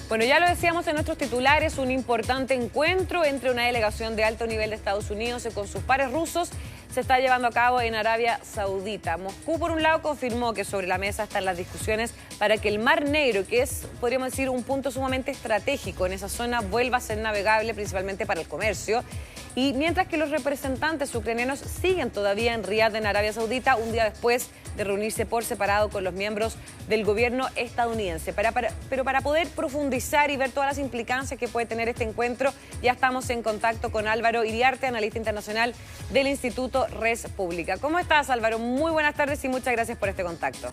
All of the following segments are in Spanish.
Bueno, ya lo decíamos en nuestros titulares, un importante encuentro entre una delegación de alto nivel de Estados Unidos y con sus pares rusos se está llevando a cabo en Arabia Saudita. Moscú, por un lado, confirmó que sobre la mesa están las discusiones para que el Mar Negro, que es, podríamos decir, un punto sumamente estratégico en esa zona, vuelva a ser navegable, principalmente para el comercio. Y mientras que los representantes ucranianos siguen todavía en Riad, en Arabia Saudita, un día después de reunirse por separado con los miembros del gobierno estadounidense. Pero para poder profundizar y ver todas las implicancias que puede tener este encuentro, ya estamos en contacto con Álvaro Iriarte, analista internacional del Instituto Res Pública. ¿Cómo estás, Álvaro? Muy buenas tardes y muchas gracias por este contacto.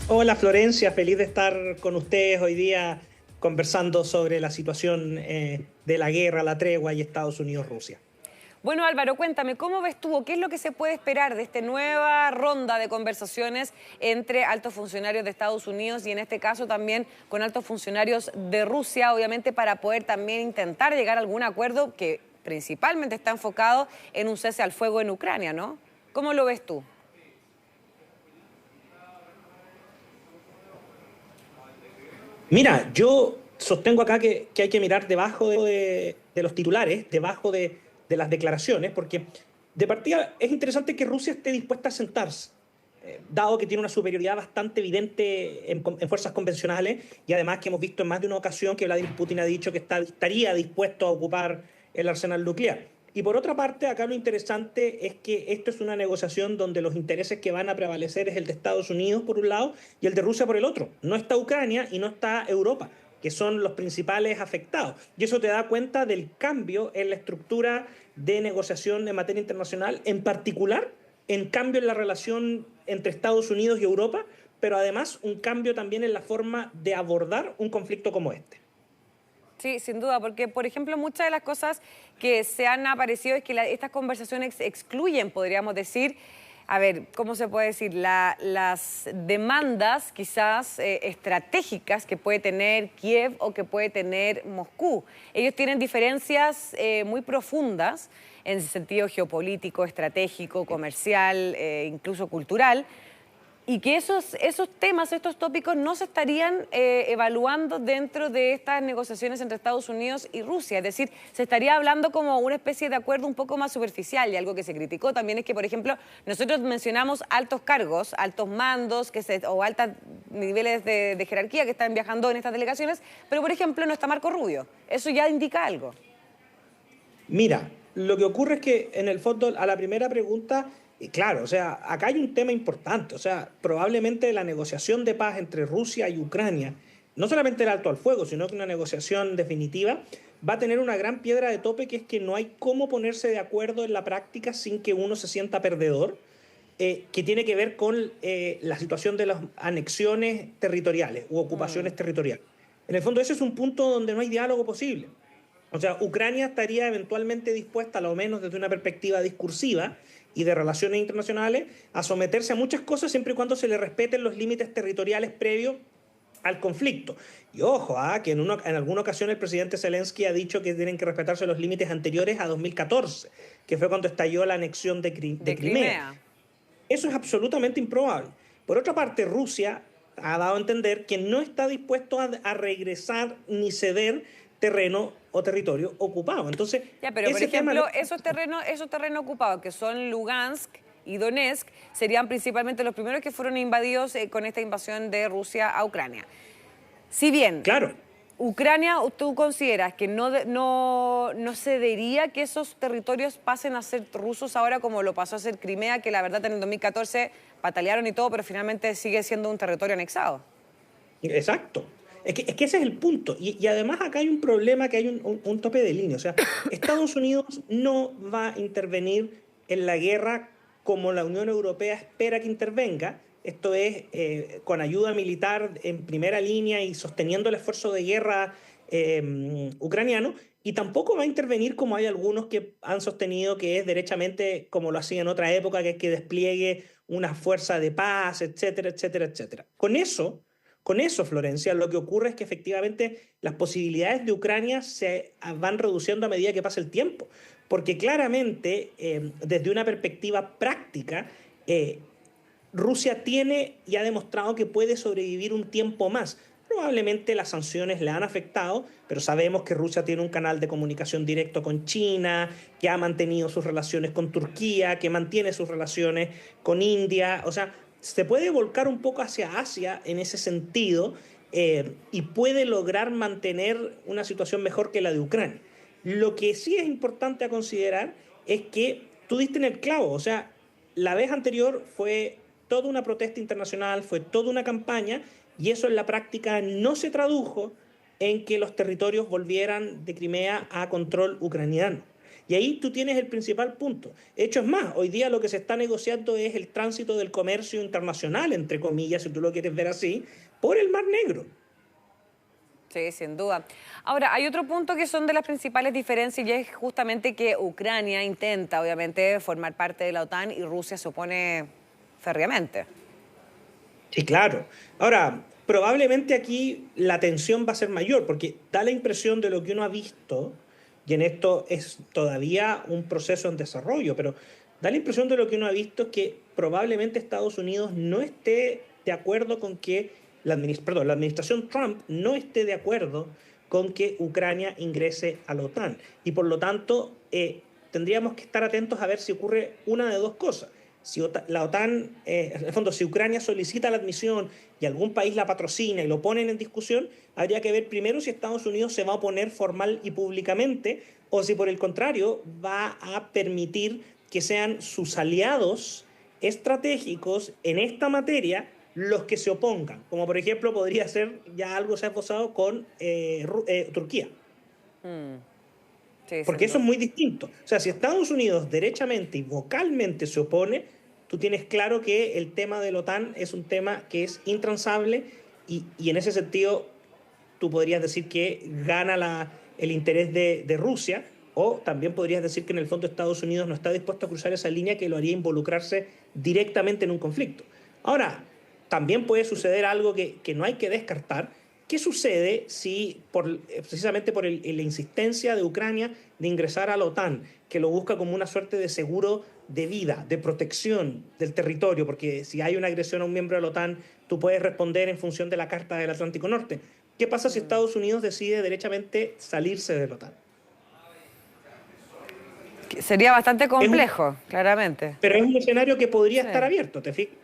Hola, Florencia, feliz de estar con ustedes hoy día conversando sobre la situación de la guerra, la tregua y Estados Unidos-Rusia. Bueno, Álvaro, cuéntame, ¿cómo ves tú o qué es lo que se puede esperar de esta nueva ronda de conversaciones entre altos funcionarios de Estados Unidos y en este caso también con altos funcionarios de Rusia, obviamente para poder también intentar llegar a algún acuerdo que principalmente está enfocado en un cese al fuego en Ucrania, ¿no? ¿Cómo lo ves tú? Mira, yo sostengo acá que hay que mirar debajo de los titulares, debajo de las declaraciones, porque de partida es interesante que Rusia esté dispuesta a sentarse, dado que tiene una superioridad bastante evidente en fuerzas convencionales y además que hemos visto en más de una ocasión que Vladimir Putin ha dicho que estaría dispuesto a ocupar el arsenal nuclear. Y por otra parte, acá lo interesante es que esto es una negociación donde los intereses que van a prevalecer es el de Estados Unidos por un lado y el de Rusia por el otro. No está Ucrania y no está Europa, que son los principales afectados. Y eso te da cuenta del cambio en la estructura de negociación en materia internacional, en particular en cambio en la relación entre Estados Unidos y Europa, pero además un cambio también en la forma de abordar un conflicto como este. Sí, sin duda, porque, por ejemplo, muchas de las cosas que se han aparecido es que estas conversaciones excluyen, podríamos decir, a ver, ¿cómo se puede decir? Las demandas quizás estratégicas que puede tener Kiev o que puede tener Moscú. Ellos tienen diferencias muy profundas en el sentido geopolítico, estratégico, comercial, incluso cultural. Y que esos temas, estos tópicos no se estarían evaluando dentro de estas negociaciones entre Estados Unidos y Rusia. Es decir, se estaría hablando como una especie de acuerdo un poco más superficial. Y algo que se criticó también es que, por ejemplo, nosotros mencionamos altos cargos, altos mandos o altos niveles de jerarquía que están viajando en estas delegaciones, pero, por ejemplo, no está Marco Rubio. Eso ya indica algo. Mira, lo que ocurre es que en el fondo a la primera pregunta, y claro, o sea, acá hay un tema importante, o sea, probablemente la negociación de paz entre Rusia y Ucrania, no solamente el alto al fuego, sino que una negociación definitiva, va a tener una gran piedra de tope que es que no hay cómo ponerse de acuerdo en la práctica sin que uno se sienta perdedor, que tiene que ver con la situación de las anexiones territoriales u ocupaciones territoriales. En el fondo ese es un punto donde no hay diálogo posible. O sea, Ucrania estaría eventualmente dispuesta, a lo menos desde una perspectiva discursiva y de relaciones internacionales, a someterse a muchas cosas siempre y cuando se le respeten los límites territoriales previos al conflicto. Y ojo, que en alguna ocasión el presidente Zelensky ha dicho que tienen que respetarse los límites anteriores a 2014, que fue cuando estalló la anexión de Crimea. Eso es absolutamente improbable. Por otra parte, Rusia ha dado a entender que no está dispuesto a regresar ni ceder terreno o territorio ocupado. Entonces, ya, pero por ejemplo, esos terrenos ocupados, que son Lugansk y Donetsk, serían principalmente los primeros que fueron invadidos con esta invasión de Rusia a Ucrania. Si bien, claro, Ucrania, ¿tú consideras que no cedería que esos territorios pasen a ser rusos ahora como lo pasó a ser Crimea, que la verdad en el 2014 patalearon y todo, pero finalmente sigue siendo un territorio anexado? Exacto. Es que ese es el punto. Y además acá hay un problema, que hay un tope de línea. O sea, Estados Unidos no va a intervenir en la guerra como la Unión Europea espera que intervenga. Esto es, con ayuda militar en primera línea y sosteniendo el esfuerzo de guerra ucraniano. Y tampoco va a intervenir como hay algunos que han sostenido que es derechamente como lo hacía en otra época, que es que despliegue una fuerza de paz, etcétera, etcétera, etcétera. Con eso, Florencia, lo que ocurre es que efectivamente las posibilidades de Ucrania se van reduciendo a medida que pasa el tiempo, porque claramente, desde una perspectiva práctica, Rusia tiene y ha demostrado que puede sobrevivir un tiempo más. Probablemente las sanciones le han afectado, pero sabemos que Rusia tiene un canal de comunicación directo con China, que ha mantenido sus relaciones con Turquía, que mantiene sus relaciones con India. O sea, se puede volcar un poco hacia Asia en ese sentido y puede lograr mantener una situación mejor que la de Ucrania. Lo que sí es importante a considerar es que tú diste en el clavo, o sea, la vez anterior fue toda una protesta internacional, fue toda una campaña y eso en la práctica no se tradujo en que los territorios volvieran de Crimea a control ucraniano. Y ahí tú tienes el principal punto. De hecho, es más, hoy día lo que se está negociando es el tránsito del comercio internacional, entre comillas, si tú lo quieres ver así, por el Mar Negro. Sí, sin duda. Ahora, hay otro punto que son de las principales diferencias y es justamente que Ucrania intenta, obviamente, formar parte de la OTAN y Rusia se opone férreamente. Sí, claro. Ahora, probablemente aquí la tensión va a ser mayor, porque da la impresión de lo que uno ha visto, y en esto es todavía un proceso en desarrollo, pero da la impresión de lo que uno ha visto es que probablemente Estados Unidos no esté de acuerdo con que la administración Trump no esté de acuerdo con que Ucrania ingrese a la OTAN. Y por lo tanto, tendríamos que estar atentos a ver si ocurre una de dos cosas. Si la OTAN, en el fondo, si Ucrania solicita la admisión y algún país la patrocina y lo ponen en discusión, habría que ver primero si Estados Unidos se va a oponer formal y públicamente o si por el contrario va a permitir que sean sus aliados estratégicos en esta materia los que se opongan, como por ejemplo podría ser ya algo se ha esbozado con Turquía. Sí, Porque sin eso es duda. muy distinto. O sea, si Estados Unidos derechamente y vocalmente se opone, tú tienes claro que el tema de la OTAN es un tema que es intransable y en ese sentido tú podrías decir que gana el interés de Rusia o también podrías decir que en el fondo Estados Unidos no está dispuesto a cruzar esa línea que lo haría involucrarse directamente en un conflicto. Ahora, también puede suceder algo que no hay que descartar. ¿Qué sucede si, precisamente por la insistencia de Ucrania de ingresar a la OTAN, que lo busca como una suerte de seguro de vida, de protección del territorio, porque si hay una agresión a un miembro de la OTAN, tú puedes responder en función de la Carta del Atlántico Norte? ¿Qué pasa si Estados Unidos decide derechamente salirse de la OTAN? Sería bastante Es un, complejo, claramente. pero es un escenario que podría Sí. estar abierto, ¿te fijas?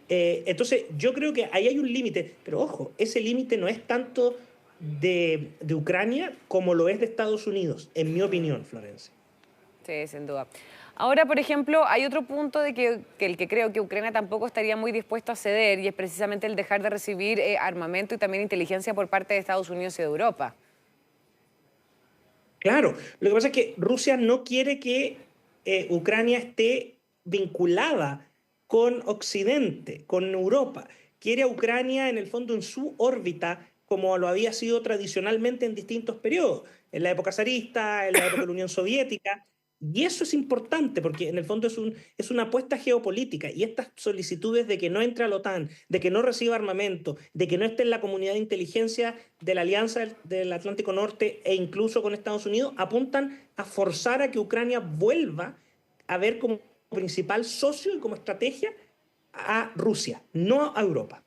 Entonces, yo creo que ahí hay un límite, pero ojo, ese límite no es tanto de Ucrania como lo es de Estados Unidos, en mi opinión, Florencia. Sí, sin duda. Ahora, por ejemplo, hay otro punto de que el que creo que Ucrania tampoco estaría muy dispuesto a ceder y es precisamente el dejar de recibir armamento y también inteligencia por parte de Estados Unidos y de Europa. Claro, lo que pasa es que Rusia no quiere que Ucrania esté vinculada con Occidente, con Europa. Quiere a Ucrania en el fondo en su órbita, como lo había sido tradicionalmente en distintos periodos, en la época zarista, en la época de la Unión Soviética. Y eso es importante porque en el fondo es una apuesta geopolítica y estas solicitudes de que no entre a la OTAN, de que no reciba armamento, de que no esté en la comunidad de inteligencia de la Alianza del Atlántico Norte e incluso con Estados Unidos, apuntan a forzar a que Ucrania vuelva a ver como principal socio y como estrategia a Rusia, no a Europa.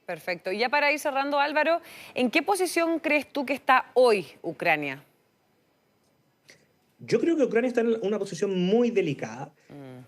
Perfecto. Y ya para ir cerrando, Álvaro, ¿en qué posición crees tú que está hoy Ucrania? Yo creo que Ucrania está en una posición muy delicada.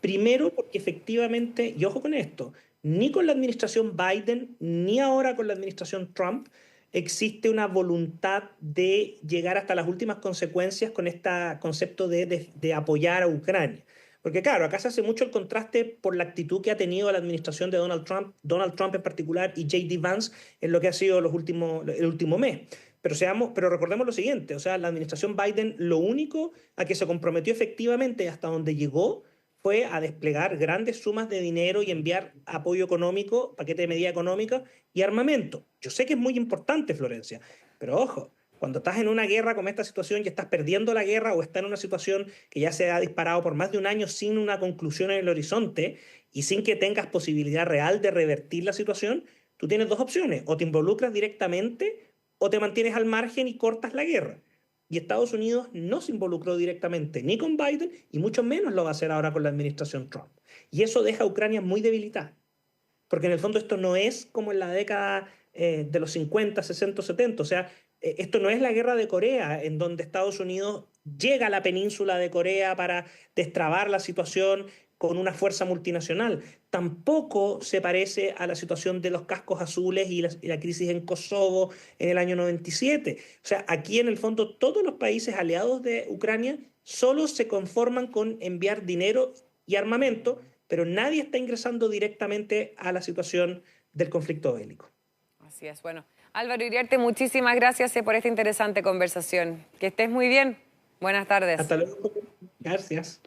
Primero, porque efectivamente, y ojo con esto, ni con la administración Biden, ni ahora con la administración Trump, existe una voluntad de llegar hasta las últimas consecuencias con este concepto de apoyar a Ucrania. Porque claro, acá se hace mucho el contraste por la actitud que ha tenido la administración de Donald Trump en particular y J.D. Vance en lo que ha sido el último mes. Pero recordemos lo siguiente, o sea, la administración Biden lo único a que se comprometió efectivamente hasta donde llegó fue a desplegar grandes sumas de dinero y enviar apoyo económico, paquete de medidas económicas y armamento. Yo sé que es muy importante, Florencia, pero ojo, cuando estás en una guerra como esta situación y estás perdiendo la guerra o estás en una situación que ya se ha disparado por más de un año sin una conclusión en el horizonte y sin que tengas posibilidad real de revertir la situación, tú tienes dos opciones, o te involucras directamente o te mantienes al margen y cortas la guerra. Y Estados Unidos no se involucró directamente ni con Biden y mucho menos lo va a hacer ahora con la administración Trump. Y eso deja a Ucrania muy debilitada. Porque en el fondo esto no es como en la década de los 50, 60, 70. O sea, esto no es la guerra de Corea, en donde Estados Unidos llega a la península de Corea para destrabar la situación con una fuerza multinacional. Tampoco se parece a la situación de los cascos azules y la crisis en Kosovo en el año 97. O sea, aquí en el fondo todos los países aliados de Ucrania solo se conforman con enviar dinero y armamento, pero nadie está ingresando directamente a la situación del conflicto bélico. Así es. Bueno, Álvaro Iriarte, muchísimas gracias por esta interesante conversación. Que estés muy bien. Buenas tardes. Hasta luego. Gracias.